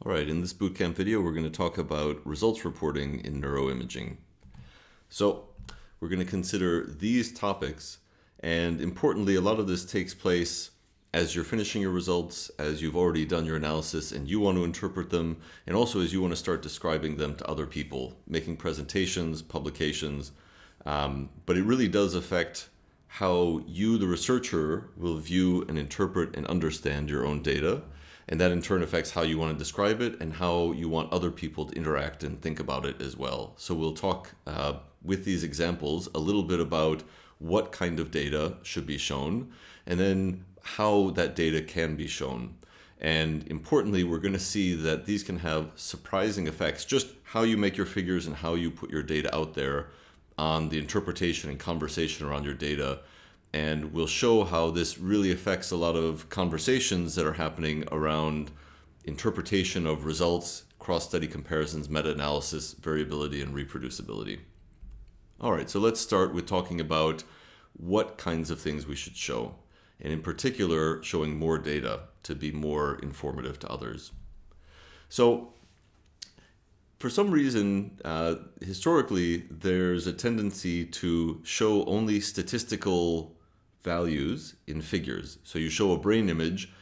All right, in this bootcamp video, we're going to talk about results reporting in neuroimaging. So we're going to consider these topics, and importantly, a lot of this takes place as you're finishing your results, as you've already done your analysis and you want to interpret them, and also as you want to start describing them to other people, making presentations, publications. But it really does affect how you, the researcher, will view and interpret and understand your own data. And that in turn affects how you want to describe it and how you want other people to interact and think about it as well. So we'll talk with these examples a little bit about what kind of data should be shown and then how that data can be shown. And importantly, we're going to see that these can have surprising effects, just how you make your figures and how you put your data out there on the interpretation and conversation around your data. And we'll show how this really affects a lot of conversations that are happening around interpretation of results, cross-study comparisons, meta-analysis, variability, and reproducibility. All right, so let's start with talking about what kinds of things we should show, and in particular, showing more data to be more informative to others. So for some reason, historically, there's a tendency to show only statistical values in figures. So you show a brain image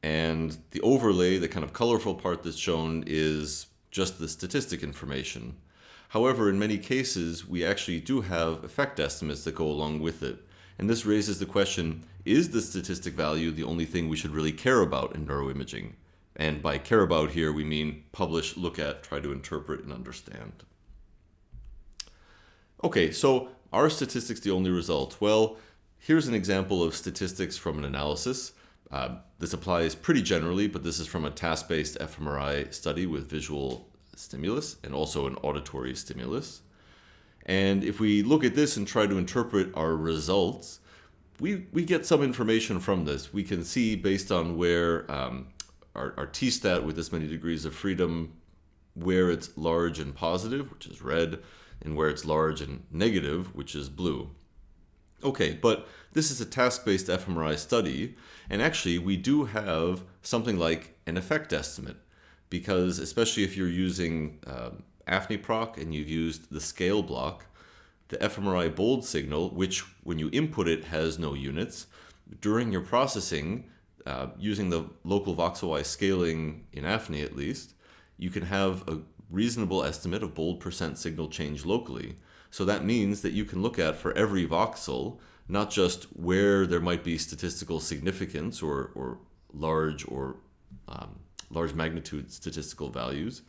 and the overlay, the kind of colorful part that's shown, is just the statistic information. However, in many cases, we actually do have effect estimates that go along with it. And this raises the question, is the statistic value the only thing we should really care about in neuroimaging? And by care about here, we mean publish, look at, try to interpret and understand. Okay, so are statistics the only result? Well, here's an example of statistics from an analysis. This applies pretty generally, but this is from a task-based FMRI study with visual stimulus and also an auditory stimulus. And if we look at this and try to interpret our results, we get some information from this. We can see based on where our t-stat with this many degrees of freedom, where it's large and positive, which is red, and where it's large and negative, which is blue. Okay, but this is a task-based fMRI study, and actually we do have something like an effect estimate, because especially if you're using AFNI Proc and you've used the scale block, the fMRI bold signal, which when you input it has no units, during your processing, using the local voxelwise scaling in AFNI at least, you can have a reasonable estimate of bold % signal change locally. So that means that you can look at for every voxel, not just where there might be statistical significance or large magnitude statistical values,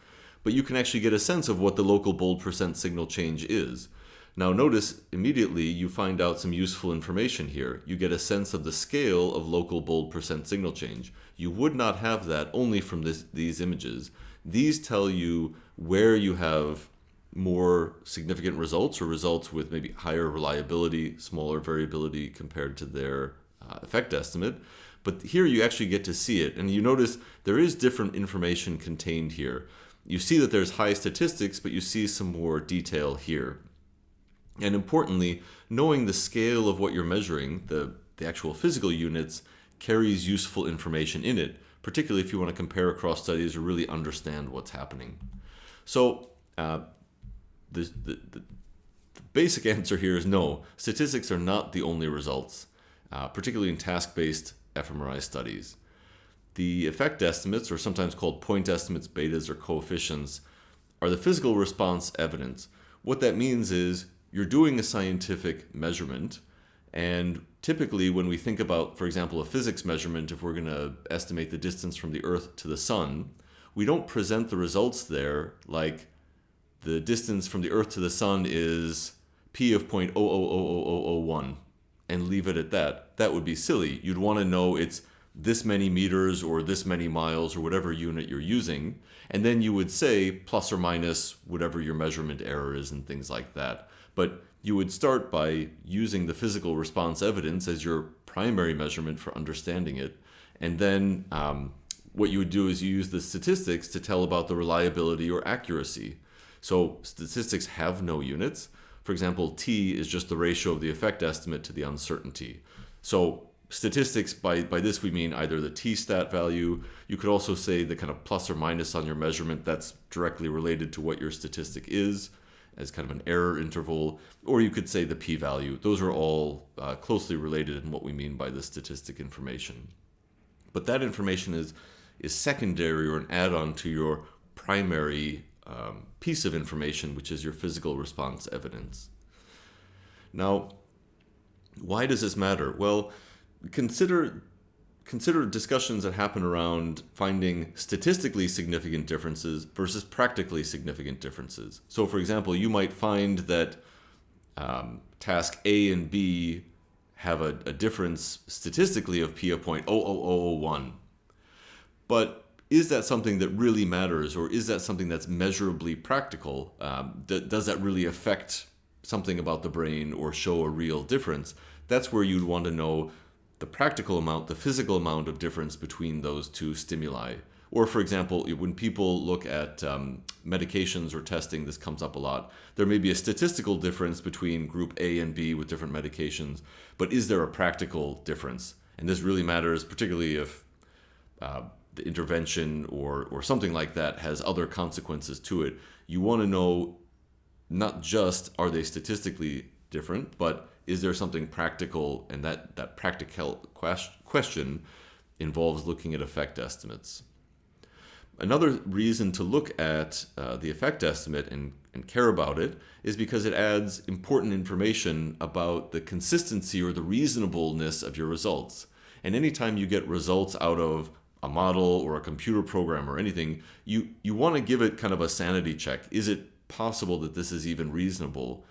but you can actually get a sense of what the local bold % signal change is. Now notice immediately you find out some useful information here. You get a sense of the scale of local bold % signal change. You would not have that only from these images. These tell you where you have more significant results or results with maybe higher reliability, smaller variability compared to their effect estimate. But here you actually get to see it. And you notice there is different information contained here. You see that there's high statistics, but you see some more detail here. And importantly, knowing the scale of what you're measuring, the actual physical units, carries useful information in it, particularly if you want to compare across studies or really understand what's happening. So the basic answer here is no, statistics are not the only results, particularly in task-based fMRI studies. The effect estimates, or sometimes called point estimates, betas, or coefficients, are the physical response evidence. What that means is you're doing a scientific measurement, and typically when we think about, for example, a physics measurement, if we're going to estimate the distance from the Earth to the Sun, we don't present the results there like the distance from the Earth to the Sun is p of 0.000001 and leave it at that. That would be silly. You'd want to know it's this many meters or this many miles or whatever unit you're using, and then you would say plus or minus whatever your measurement error is and things like that. But you would start by using the physical response evidence as your primary measurement for understanding it, and then what you would do is you use the statistics to tell about the reliability or accuracy. So statistics have no units. For example, t is just the ratio of the effect estimate to the uncertainty. So statistics, by this we mean either the t-stat value. You could also say the kind of plus or minus on your measurement that's directly related to what your statistic is, as kind of an error interval, or you could say the p-value. Those are all closely related in what we mean by the statistic information. But that information is secondary or an add-on to your primary piece of information, which is your physical response evidence. Now, why does this matter? Well, consider discussions that happen around finding statistically significant differences versus practically significant differences. So, for example, you might find that task A and B have a difference statistically of p of 0.00001. But is that something that really matters, or is that something that's measurably practical? Does that really affect something about the brain or show a real difference? That's where you'd want to know the practical amount, the physical amount of difference between those two stimuli. Or, for example, when people look at medications or testing, this comes up a lot. There may be a statistical difference between group A and B with different medications, but is there a practical difference? And this really matters, particularly if the intervention or something like that has other consequences to it. You want to know not just are they statistically different, but is there something practical? And that practical question involves looking at effect estimates. Another reason to look at the effect estimate and care about it is because it adds important information about the consistency or the reasonableness of your results. And anytime you get results out of a model or a computer program or anything, you want to give it kind of a sanity check. Is it possible that this is even reasonable?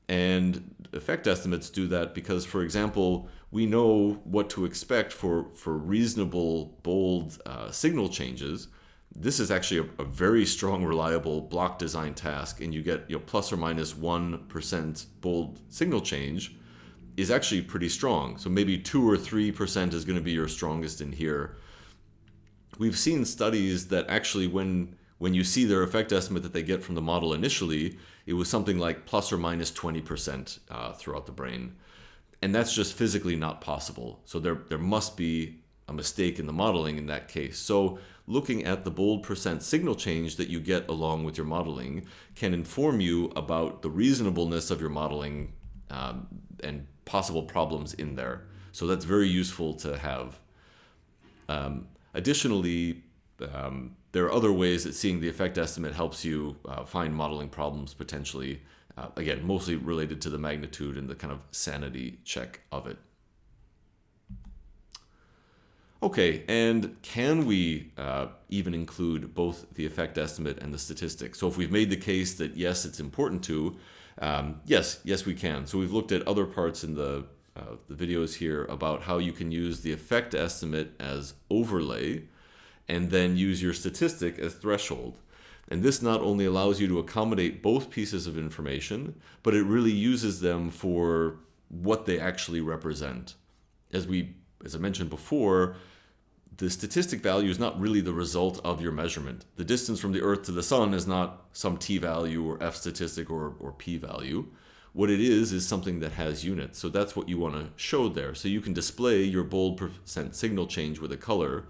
And effect estimates do that because, for example, we know what to expect for reasonable, bold signal changes. This is actually a very strong, reliable block design task, and you get plus or minus 1% bold signal change is actually pretty strong. So maybe 2 or 3% is going to be your strongest in here. We've seen studies that actually when you see their effect estimate that they get from the model initially, it was something like plus or minus 20% throughout the brain. And that's just physically not possible. So there must be a mistake in the modeling in that case. So looking at the bold percent signal change that you get along with your modeling can inform you about the reasonableness of your modeling and possible problems in there. So that's very useful to have. Additionally, there are other ways that seeing the effect estimate helps you find modeling problems potentially, again, mostly related to the magnitude and the kind of sanity check of it. Okay, and can we even include both the effect estimate and the statistics? So if we've made the case that yes, it's important to, yes, we can. So we've looked at other parts in the videos here about how you can use the effect estimate as overlay and then use your statistic as threshold. And this not only allows you to accommodate both pieces of information, but it really uses them for what they actually represent. As I mentioned before, the statistic value is not really the result of your measurement. The distance from the Earth to the Sun is not some t-value or f statistic or p-value. What it is something that has units. So that's what you want to show there. So you can display your bold percent signal change with a color.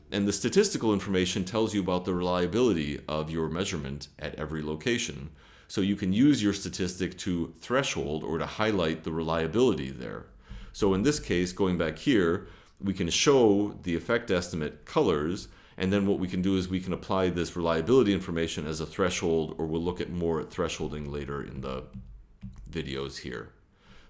And the statistical information tells you about the reliability of your measurement at every location. So you can use your statistic to threshold or to highlight the reliability there. So in this case, going back here, we can show the effect estimate colors, and then what we can do is we can apply this reliability information as a threshold, or we'll look at more at thresholding later in the videos here.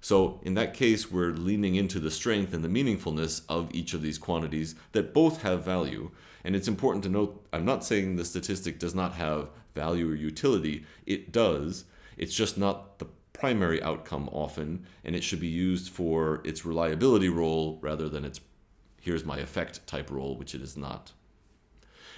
So in that case, we're leaning into the strength and the meaningfulness of each of these quantities that both have value. And it's important to note, I'm not saying the statistic does not have value or utility. It does. It's just not the primary outcome often, and it should be used for its reliability role rather than its here's my effect type role, which it is not.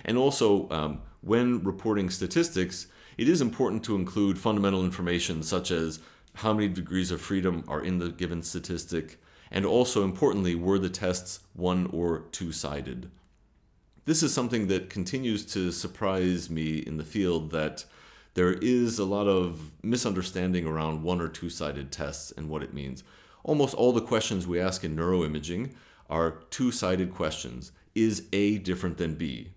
And also, when reporting statistics, it is important to include fundamental information such as how many degrees of freedom are in the given statistic, and also importantly, were the tests one or two-sided. This is something that continues to surprise me in the field, that there is a lot of misunderstanding around one or two-sided tests and what it means. Almost all the questions we ask in neuroimaging are two-sided questions. Is A different than B?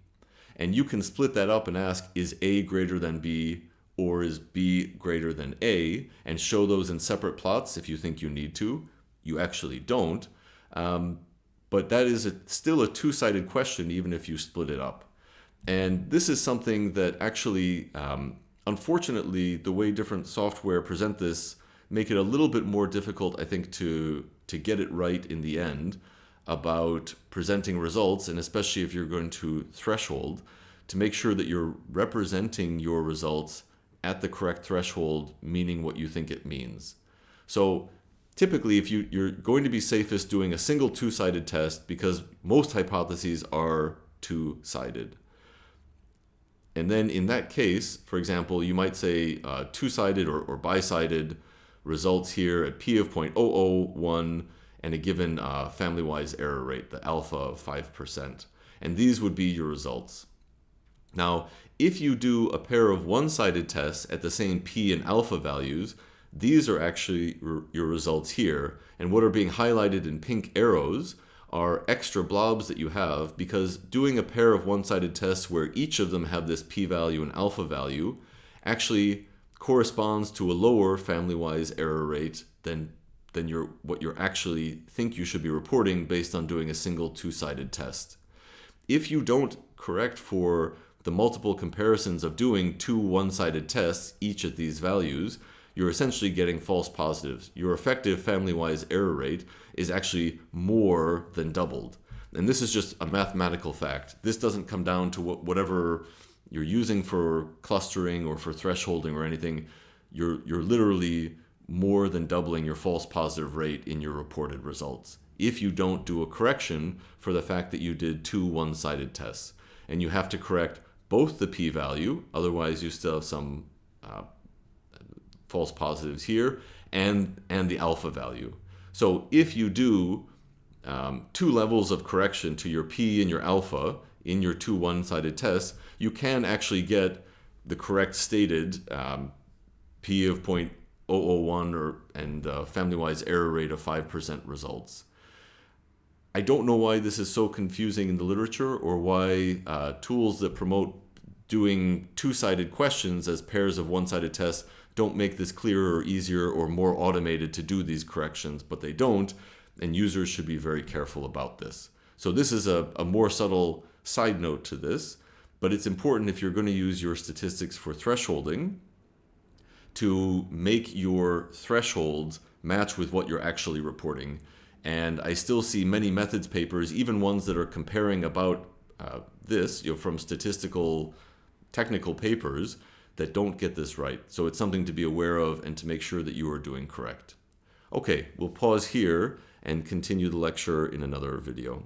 And you can split that up and ask, is A greater than B or is B greater than A? And show those in separate plots if you think you need to. You actually don't. But that is still a two-sided question even if you split it up. And this is something that actually, unfortunately, the way different software present this make it a little bit more difficult, I think, to get it right in the end about presenting results, and especially if you're going to threshold, to make sure that you're representing your results at the correct threshold, meaning what you think it means. So typically, if you're going to be safest doing a single two-sided test because most hypotheses are two-sided. And then in that case, for example, you might say two-sided or bi-sided results here at p of 0.001 and a given family-wise error rate, the alpha of 5%. And these would be your results. Now, if you do a pair of one-sided tests at the same p and alpha values, these are actually your results here. And what are being highlighted in pink arrows are extra blobs that you have, because doing a pair of one-sided tests where each of them have this p-value and alpha value actually corresponds to a lower family-wise error rate than what you actually think you should be reporting based on doing a single two-sided test. If you don't correct for the multiple comparisons of doing two one-sided tests, each at these values, you're essentially getting false positives. Your effective family-wise error rate is actually more than doubled. And this is just a mathematical fact. This doesn't come down to whatever you're using for clustering or for thresholding or anything. You're literally more than doubling your false positive rate in your reported results if you don't do a correction for the fact that you did two one-sided tests. And you have to correct both the p-value, otherwise you still have some false positives here, and the alpha value. So if you do two levels of correction to your p and your alpha in your two one-sided tests, you can actually get the correct stated p of 0.001 and family-wise error rate of 5% results. I don't know why this is so confusing in the literature, or why tools that promote doing two-sided questions as pairs of one-sided tests don't make this clearer or easier or more automated to do these corrections, but they don't, and users should be very careful about this. So this is a more subtle side note to this, but it's important if you're going to use your statistics for thresholding to make your thresholds match with what you're actually reporting. And I still see many methods papers, even ones that are comparing about this, from statistical technical papers, that don't get this right. So it's something to be aware of and to make sure that you are doing correct. Okay, we'll pause here and continue the lecture in another video.